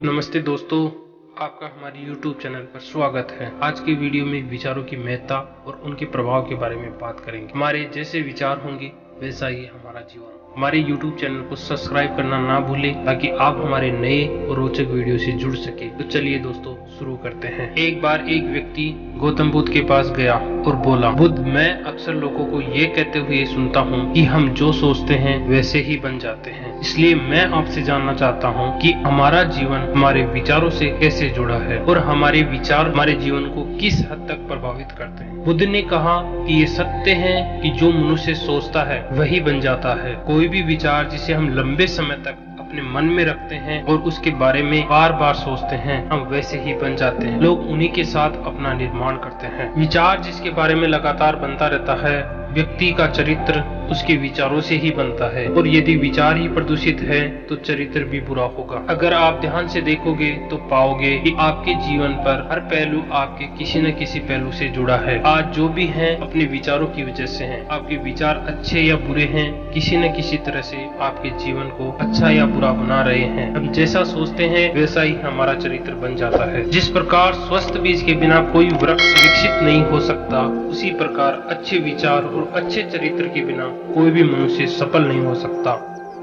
नमस्ते दोस्तों, आपका हमारे YouTube चैनल पर स्वागत है। आज की वीडियो में विचारों की महत्ता और उनके प्रभाव के बारे में बात करेंगे। हमारे जैसे विचार होंगे वैसा ही हमारा जीवन। हमारे YouTube चैनल को सब्सक्राइब करना ना भूलें ताकि आप हमारे नए और रोचक वीडियो से जुड़ सके। तो चलिए दोस्तों शुरू करते हैं। एक बार एक व्यक्ति गौतम बुद्ध के पास गया और बोला, बुद्ध, मैं अक्सर लोगों को ये कहते हुए सुनता हूँ कि हम जो सोचते हैं वैसे ही बन जाते हैं। इसलिए मैं आपसे जानना चाहता हूँ कि हमारा जीवन हमारे विचारों से कैसे जुड़ा है और हमारे विचार हमारे जीवन को किस हद तक प्रभावित करते हैं। बुद्ध ने कहा कि ये सत्य है कि जो मनुष्य सोचता है वही बन जाता है। कोई भी विचार जिसे हम लंबे समय तक अपने मन में रखते हैं और उसके बारे में बार बार सोचते हैं, हम वैसे ही बन जाते हैं। लोग उन्हीं के साथ अपना निर्माण करते हैं। विचार जिसके बारे में लगातार बनता रहता है, व्यक्ति का चरित्र उसके विचारों से ही बनता है और यदि विचार ही प्रदूषित है तो चरित्र भी बुरा होगा। अगर आप ध्यान से देखोगे तो पाओगे कि आपके जीवन पर हर पहलू आपके किसी न किसी पहलू से जुड़ा है। आज जो भी है अपने विचारों की वजह से है। आपके विचार अच्छे या बुरे हैं, किसी न किसी तरह से आपके जीवन को अच्छा या बुरा बना रहे हैं। हम जैसा सोचते हैं वैसा ही हमारा चरित्र बन जाता है। जिस प्रकार स्वस्थ बीज के बिना कोई वृक्ष विकसित नहीं हो सकता, उसी प्रकार अच्छे विचार और अच्छे चरित्र के बिना कोई भी मनुष्य सफल नहीं हो सकता।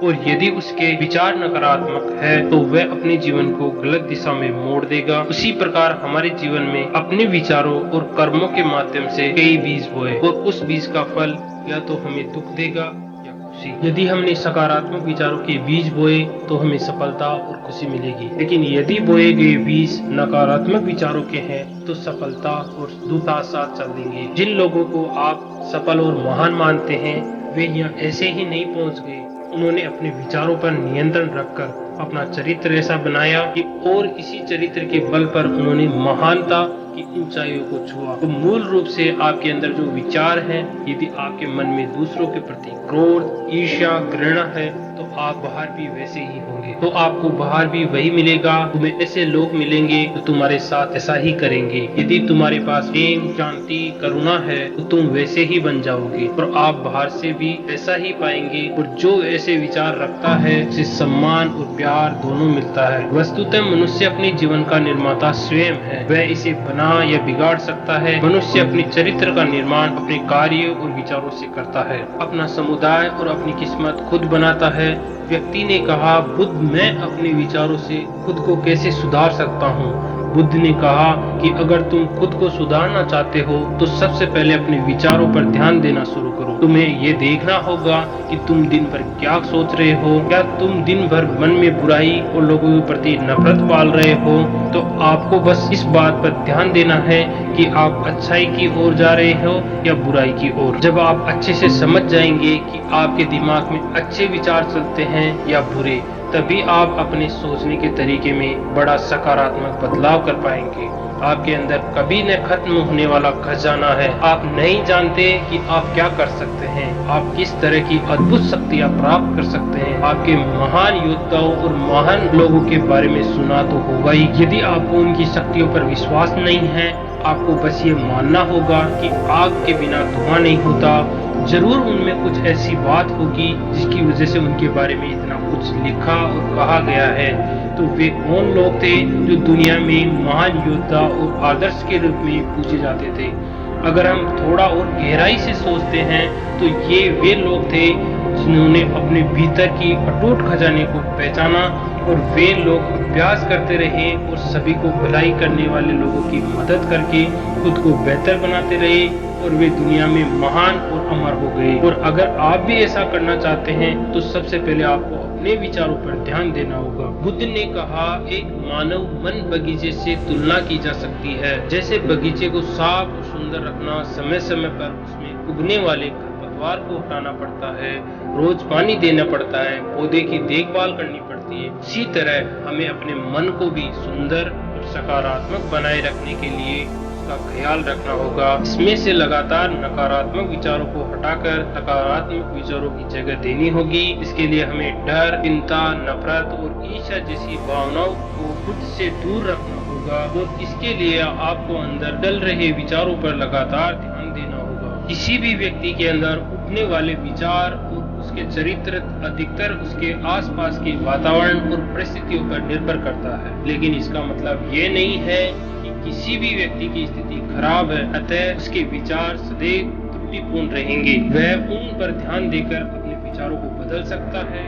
और यदि उसके विचार नकारात्मक है तो वह अपने जीवन को गलत दिशा में मोड़ देगा। उसी प्रकार हमारे जीवन में अपने विचारों और कर्मों के माध्यम से कई बीज बोए और उस बीज का फल या तो हमें दुख देगा या खुशी। यदि हमने सकारात्मक विचारों के बीज बोए तो हमें सफलता और खुशी मिलेगी, लेकिन यदि बोए गए बीज नकारात्मक विचारों के हैं तो सफलता और दुख साथ साथ चल देंगे। जिन लोगों को आप सफल और महान मानते हैं वे यहाँ ऐसे ही नहीं पहुँच गए। उन्होंने अपने विचारों पर नियंत्रण रखकर अपना चरित्र ऐसा बनाया कि और इसी चरित्र के बल पर उन्होंने महानता की ऊंचाइयों को छुआ। तो मूल रूप से आपके अंदर जो विचार हैं, यदि आपके मन में दूसरों के प्रति क्रोध, ईर्ष्या, घृणा है तो आप बाहर भी वैसे ही होंगे। तो आपको बाहर भी वही मिलेगा। तुम्हें ऐसे लोग मिलेंगे तो तुम्हारे साथ ऐसा ही करेंगे। यदि तुम्हारे पास प्रेम, शांति, करुणा है तो तुम वैसे ही बन जाओगे और आप बाहर से भी ऐसा ही पाएंगे। और जो ऐसे विचार रखता है उसे सम्मान और प्यार दोनों मिलता है। वस्तुतः मनुष्य अपने जीवन का निर्माता स्वयं है। वह इसे बना या बिगाड़ सकता है। मनुष्य अपने चरित्र का निर्माण अपने कार्य और विचारों से करता है। अपना समुदाय और अपनी किस्मत खुद बनाता है। व्यक्ति ने कहा, बुद्ध, मैं अपने विचारों से खुद को कैसे सुधार सकता हूँ? बुद्ध ने कहा कि अगर तुम खुद को सुधारना चाहते हो तो सबसे पहले अपने विचारों पर ध्यान देना शुरू करो। तुम्हें ये देखना होगा कि तुम दिन भर क्या सोच रहे हो। क्या तुम दिन भर मन में बुराई और लोगों के प्रति नफरत पाल रहे हो? तो आपको बस इस बात पर ध्यान देना है कि आप अच्छाई की ओर जा रहे हो या बुराई की ओर। जब आप अच्छे से समझ जाएंगे कि आपके दिमाग में अच्छे विचार चलते हैं या बुरे, तभी आप अपने सोचने के तरीके में बड़ा सकारात्मक बदलाव कर पाएंगे। आपके अंदर कभी न खत्म होने वाला खजाना है। आप नहीं जानते कि आप क्या कर सकते हैं, आप किस तरह की अद्भुत शक्तियां प्राप्त कर सकते हैं। आपके महान योद्धाओं और महान लोगों के बारे में सुना तो होगा ही। यदि आपको उनकी शक्तियों पर विश्वास नहीं है, आपको बस ये मानना होगा कि आग के बिना धुआं नहीं होता। जरूर उनमें कुछ ऐसी बात होगी जिसकी वजह से उनके बारे में इतना कुछ लिखा और कहा गया है। तो वे कौन लोग थे जो दुनिया में महान योद्धा और आदर्श के रूप में पूछे जाते थे? अगर हम थोड़ा और गहराई से सोचते हैं तो ये वे लोग थे जिन्होंने अपने भीतर की अटूट खजाने को पहचाना और वे लोग अभ्यास करते रहे और सभी को भलाई करने वाले लोगों की मदद करके खुद को बेहतर बनाते रहे और वे दुनिया में महान और अमर हो गए। और अगर आप भी ऐसा करना चाहते हैं तो सबसे पहले आपको अपने विचारों पर ध्यान देना होगा। बुद्ध ने कहा, एक मानव मन बगीचे से तुलना की जा सकती है। जैसे बगीचे को साफ और सुंदर रखना, समय समय पर उसमें उगने वाले खरपतवार को हटाना पड़ता है, रोज पानी देना पड़ता है, पौधे की देखभाल करनी पड़ती है, उसी तरह हमें अपने मन को भी सुंदर और सकारात्मक बनाए रखने के लिए का ख्याल रखना होगा। इसमें से लगातार नकारात्मक विचारों को हटाकर सकारात्मक विचारों की जगह देनी होगी। इसके लिए हमें डर, चिंता, नफरत और ईर्ष्या जैसी भावनाओं को खुद से दूर रखना होगा और इसके लिए आपको अंदर डल रहे विचारों पर लगातार ध्यान देना होगा। किसी भी व्यक्ति के अंदर उठने वाले विचार और के चरित्र अधिकतर उसके आसपास के वातावरण और परिस्थितियों पर निर्भर करता है। लेकिन इसका मतलब ये नहीं है कि किसी भी व्यक्ति की स्थिति खराब है अतः उसके विचार सदैव त्रुटिपूर्ण रहेंगे। वह उन पर ध्यान देकर अपने विचारों को बदल सकता है।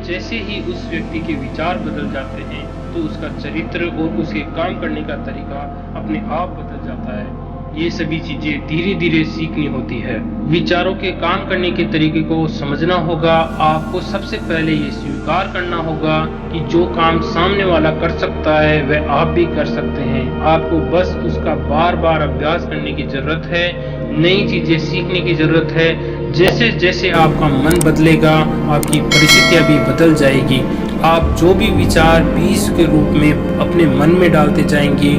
जैसे ही उस व्यक्ति के विचार बदल जाते हैं तो उसका चरित्र और उसके काम करने का तरीका अपने आप बदल जाता है। ये सभी चीजें धीरे धीरे सीखनी होती है। विचारों के काम करने के तरीके को समझना होगा। आपको सबसे पहले ये स्वीकार करना होगा कि जो काम सामने वाला कर सकता है वह आप भी कर सकते हैं। आपको बस उसका बार बार अभ्यास करने की जरूरत है, नई चीजें सीखने की जरूरत है। जैसे जैसे आपका मन बदलेगा आपकी परिस्थितियां भी बदल जाएगी। आप जो भी विचार बीज के रूप में अपने मन में डालते जाएंगे,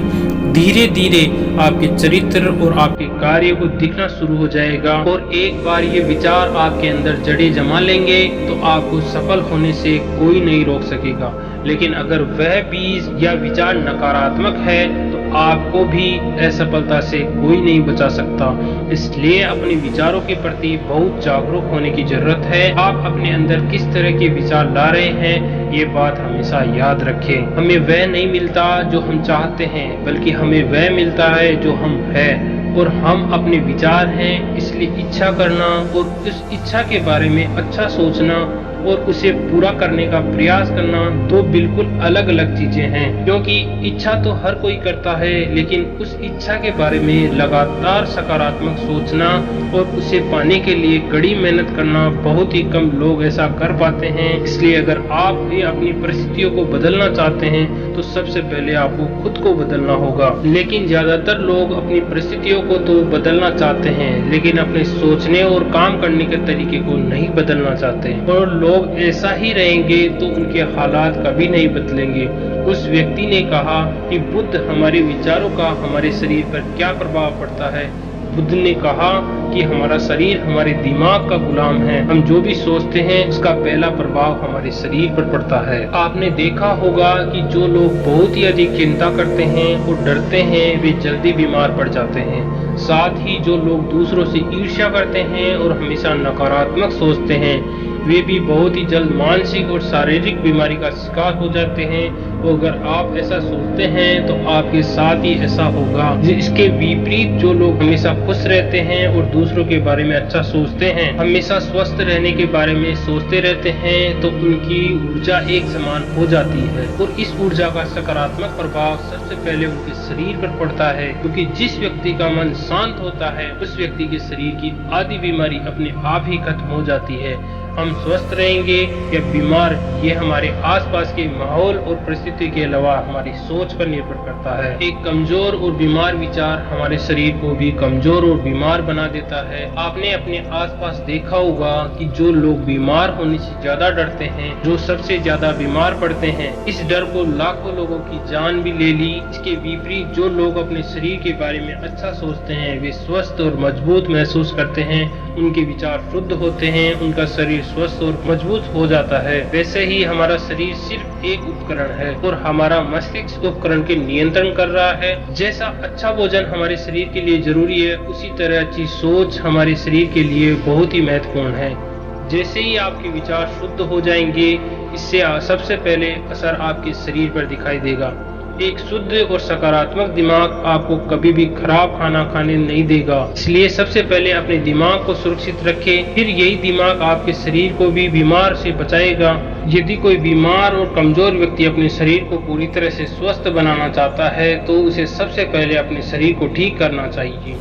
धीरे धीरे आपके चरित्र और आपके कार्य को दिखना शुरू हो जाएगा। और एक बार ये विचार आपके अंदर जड़ें जमा लेंगे तो आपको सफल होने से कोई नहीं रोक सकेगा। लेकिन अगर वह बीज या विचार नकारात्मक है तो आपको भी असफलता से कोई नहीं बचा सकता। इसलिए अपने विचारों के प्रति बहुत जागरूक होने की जरूरत है। आप अपने अंदर किस तरह के विचार ला रहे हैं ये बात हमेशा याद रखें। हमें वह नहीं मिलता जो हम चाहते हैं, बल्कि हमें वह मिलता है जो हम है। और हम अपने विचार हैं, इसलिए इच्छा करना और उस इच्छा के बारे में अच्छा सोचना और उसे पूरा करने का प्रयास करना दो बिल्कुल अलग अलग चीजें हैं। क्योंकि इच्छा तो हर कोई करता है, लेकिन उस इच्छा के बारे में लगातार सकारात्मक सोचना और उसे पाने के लिए कड़ी मेहनत करना बहुत ही कम लोग ऐसा कर पाते हैं। इसलिए अगर आप भी अपनी परिस्थितियों को बदलना चाहते हैं तो सबसे पहले आपको खुद को बदलना होगा। लेकिन ज्यादातर लोग अपनी परिस्थितियों को तो बदलना चाहते हैं, लेकिन अपने सोचने और काम करने के तरीके को नहीं बदलना चाहते। और लोग ऐसा ही रहेंगे तो उनके हालात कभी नहीं बदलेंगे। उस व्यक्ति ने कहा कि बुद्ध हमारे विचारों का हमारे शरीर पर क्या प्रभाव पड़ता है। बुद्ध ने कहा कि हमारा शरीर हमारे दिमाग का गुलाम है। हम जो भी सोचते हैं उसका पहला प्रभाव हमारे शरीर पर पड़ता है। आपने देखा होगा कि जो लोग बहुत ही अधिक चिंता करते हैं और डरते हैं वे जल्दी बीमार पड़ जाते हैं। साथ ही जो लोग दूसरों से ईर्ष्या करते हैं और हमेशा नकारात्मक सोचते हैं वे भी बहुत ही जल्द मानसिक और शारीरिक बीमारी का शिकार हो जाते हैं। तो अगर आप ऐसा सोचते हैं तो आपके साथ ही ऐसा होगा। इसके विपरीत जो लोग हमेशा खुश रहते हैं और दूसरों के बारे में अच्छा सोचते हैं, हमेशा स्वस्थ रहने के बारे में सोचते रहते हैं, तो उनकी ऊर्जा एक समान हो जाती है। और इस ऊर्जा का सकारात्मक प्रभाव सबसे पहले उनके शरीर पर पड़ता है, क्योंकि जिस व्यक्ति का मन शांत होता है उस व्यक्ति के शरीर की आधी बीमारी अपने आप ही खत्म हो जाती है। हम स्वस्थ रहेंगे या बीमार ये हमारे आसपास के माहौल और परिस्थिति के अलावा हमारी सोच पर निर्भर करता है। एक कमजोर और बीमार विचार हमारे शरीर को भी कमजोर और बीमार बना देता है। आपने अपने आसपास देखा होगा कि जो लोग बीमार होने से ज्यादा डरते हैं, जो सबसे ज्यादा बीमार पड़ते हैं, इस डर को लाखों लोगों की जान भी ले ली। इसके विपरीत जो लोग अपने शरीर के बारे में अच्छा सोचते हैं वे स्वस्थ और मजबूत महसूस करते हैं, उनके विचार शुद्ध होते हैं, उनका शरीर स्वस्थ और मजबूत हो जाता है। वैसे ही हमारा शरीर सिर्फ एक उपकरण है और हमारा मस्तिष्क उपकरण के नियंत्रण कर रहा है। जैसा अच्छा भोजन हमारे शरीर के लिए जरूरी है, उसी तरह अच्छी सोच हमारे शरीर के लिए बहुत ही महत्वपूर्ण है। जैसे ही आपके विचार शुद्ध हो जाएंगे, इससे सबसे पहले असर आपके शरीर पर दिखाई देगा। एक शुद्ध और सकारात्मक दिमाग आपको कभी भी खराब खाना खाने नहीं देगा। इसलिए सबसे पहले अपने दिमाग को सुरक्षित रखें, फिर यही दिमाग आपके शरीर को भी बीमार से बचाएगा। यदि कोई बीमार और कमजोर व्यक्ति अपने शरीर को पूरी तरह से स्वस्थ बनाना चाहता है तो उसे सबसे पहले अपने शरीर को ठीक करना चाहिए।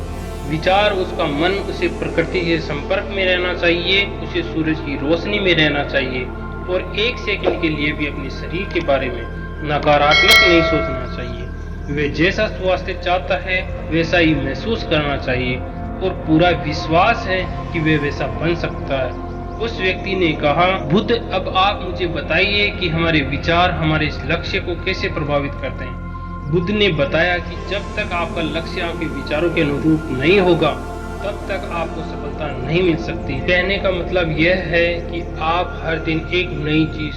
विचार, उसका मन, उसे प्रकृति के संपर्क में रहना चाहिए, उसे सूरज की रोशनी में रहना चाहिए और एक सेकंड के लिए भी अपने शरीर के बारे में नकारात्मक नहीं सोचना चाहिए। वे जैसा स्वास्थ्य चाहता है वैसा ही महसूस करना चाहिए और पूरा विश्वास है कि वे वैसा बन सकता है। उस व्यक्ति ने कहा, बुद्ध अब आप मुझे बताइए कि हमारे विचार हमारे इस लक्ष्य को कैसे प्रभावित करते हैं। बुद्ध ने बताया कि जब तक आपका लक्ष्य आपके विचारों के अनुरूप नहीं होगा तब तक आपको सफलता नहीं मिल सकती। कहने का मतलब यह है कि आप हर दिन एक नई चीज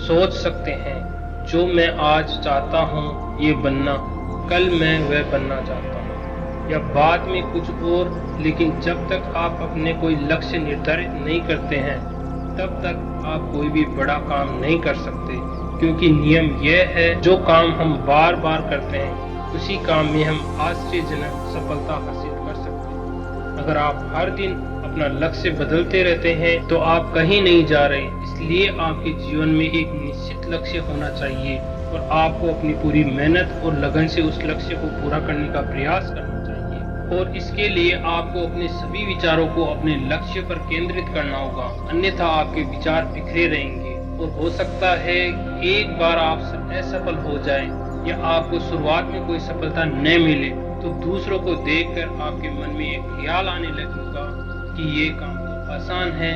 सोच सकते हैं। जो मैं आज चाहता हूँ ये बनना, कल मैं वह बनना चाहता हूँ या बाद में कुछ और। लेकिन जब तक आप अपने कोई लक्ष्य निर्धारित नहीं करते हैं तब तक आप कोई भी बड़ा काम नहीं कर सकते, क्योंकि नियम यह है जो काम हम बार बार करते हैं उसी काम में हम आश्चर्यजनक सफलता हासिल कर सकते हैं। अगर आप हर दिन अपना लक्ष्य बदलते रहते हैं तो आप कहीं नहीं जा रहे। इसलिए आपके जीवन में एक निश्चित लक्ष्य होना चाहिए और आपको अपनी पूरी मेहनत और लगन से उस लक्ष्य को पूरा करने का प्रयास करना चाहिए। और इसके लिए आपको अपने सभी विचारों को अपने लक्ष्य पर केंद्रित करना होगा, अन्यथा आपके विचार बिखरे रहेंगे और हो सकता है एक बार आप असफल हो जाएं या आपको शुरुआत में कोई सफलता न मिले तो दूसरों को देखकर आपके मन में एक ख्याल आने लगेगा कि ये काम तो आसान है,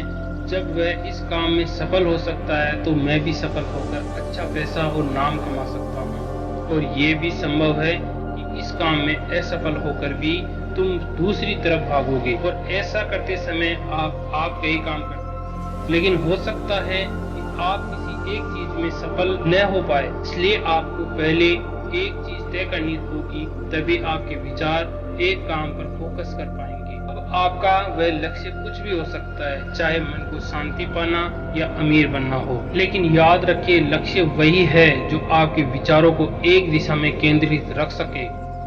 जब वह इस काम में सफल हो सकता है तो मैं भी सफल होकर अच्छा पैसा और नाम कमा सकता हूँ। और ये भी संभव है कि इस काम में असफल होकर भी तुम दूसरी तरफ भागोगे और ऐसा करते समय आप कई काम करते हैं, लेकिन हो सकता है कि आप किसी एक चीज में सफल न हो पाए। इसलिए आपको पहले एक चीज तय करनी होगी, तभी आपके विचार एक काम पर फोकस कर पाएंगे। अब आपका वह लक्ष्य कुछ भी हो सकता है, चाहे मन को शांति पाना या अमीर बनना हो, लेकिन याद रखिए लक्ष्य वही है जो आपके विचारों को एक दिशा में केंद्रित रख सके।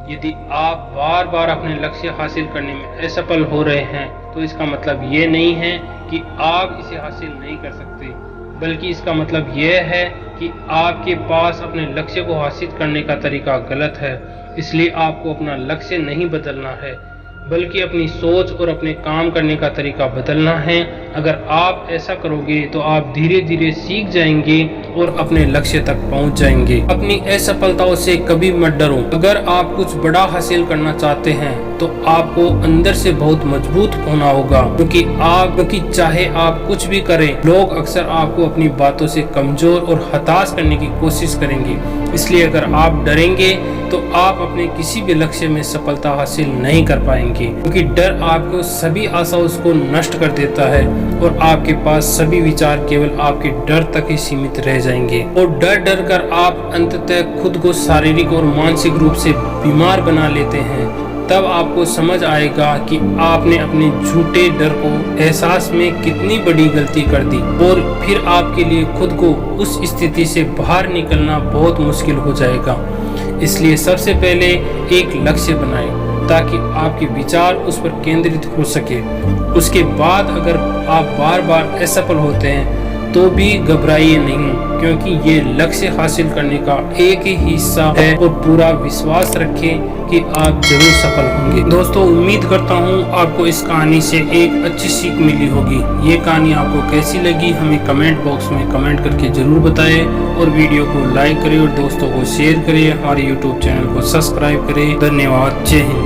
यदि आप बार बार अपने लक्ष्य हासिल करने में असफल हो रहे हैं तो इसका मतलब ये नहीं है कि आप इसे हासिल नहीं कर सकते, बल्कि इसका मतलब यह है कि आपके पास अपने लक्ष्य को हासिल करने का तरीका गलत है। इसलिए आपको अपना लक्ष्य नहीं बदलना है, बल्कि अपनी सोच और अपने काम करने का तरीका बदलना है। अगर आप ऐसा करोगे तो आप धीरे धीरे सीख जाएंगे और अपने लक्ष्य तक पहुंच जाएंगे। अपनी असफलताओं से कभी मत डरो। अगर आप कुछ बड़ा हासिल करना चाहते हैं तो आपको अंदर से बहुत मजबूत होना होगा, क्योंकि चाहे आप कुछ भी करें, लोग अक्सर आपको अपनी बातों से कमजोर और हताश करने की कोशिश करेंगे। इसलिए अगर आप डरेंगे तो आप अपने किसी भी लक्ष्य में सफलता हासिल नहीं कर पाएंगे, क्योंकि डर आपको सभी आशाओं को नष्ट कर देता है और आपके पास सभी विचार केवल आपके डर तक ही सीमित रह जाएंगे। और डर कर आप अंततः खुद को शारीरिक और मानसिक रूप से बीमार बना लेते हैं। तब आपको समझ आएगा कि आपने अपने झूठे डर को एहसास में कितनी बड़ी गलती कर दी, और फिर आपके लिए खुद को उस स्थिति से बाहर निकलना बहुत मुश्किल हो जाएगा। इसलिए सबसे पहले एक लक्ष्य बनाएं ताकि आपके विचार उस पर केंद्रित हो सके। उसके बाद अगर आप बार बार असफल होते हैं तो भी घबराइए नहीं, क्योंकि ये लक्ष्य हासिल करने का एक ही हिस्सा है और पूरा विश्वास रखें कि आप जरूर सफल होंगे। दोस्तों, उम्मीद करता हूँ आपको इस कहानी से एक अच्छी सीख मिली होगी। ये कहानी आपको कैसी लगी हमें कमेंट बॉक्स में कमेंट करके जरूर बताएं, और वीडियो को लाइक करें और दोस्तों को शेयर करें। हमारे YouTube चैनल को सब्सक्राइब करें। धन्यवाद। जय हिंद।